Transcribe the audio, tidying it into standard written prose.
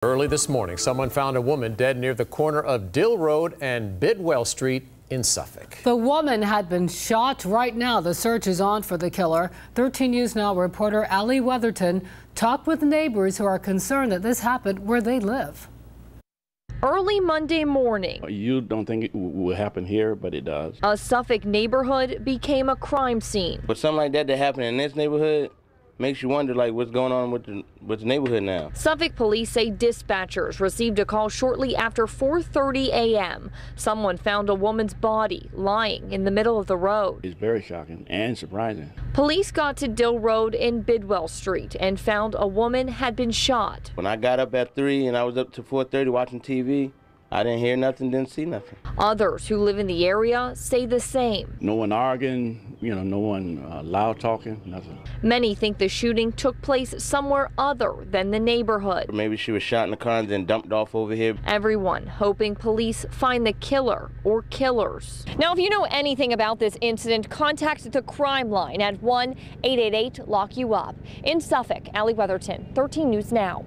Early this morning, someone found a woman dead near the corner of Dill Road and Bidwell Street in Suffolk. The woman had been shot. Right now, the search is on for the killer. 13 News Now reporter Allie Weatherton talked with neighbors who are concerned that this happened where they live. Early Monday morning, you don't think it will happen here, but it does. A Suffolk neighborhood became a crime scene. But something like that happened in this neighborhood makes you wonder, like, what's going on with the neighborhood now. Suffolk police say dispatchers received a call shortly after 4:30 a.m. Someone found a woman's body lying in the middle of the road. It's very shocking and surprising. Police got to Dill Road in Bidwell Street and found a woman had been shot. When I got up at 3 and I was up to 4:30 watching TV, I didn't hear nothing, didn't see nothing. Others who live in the area say the same. No one arguing, no one loud talking, nothing. Many think the shooting took place somewhere other than the neighborhood. Maybe she was shot in the car and then dumped off over here. Everyone hoping police find the killer or killers. Now, if you know anything about this incident, contact the crime line at 1-888-LOCK-YOU-UP. In Suffolk, Allie Weatherton, 13 News Now.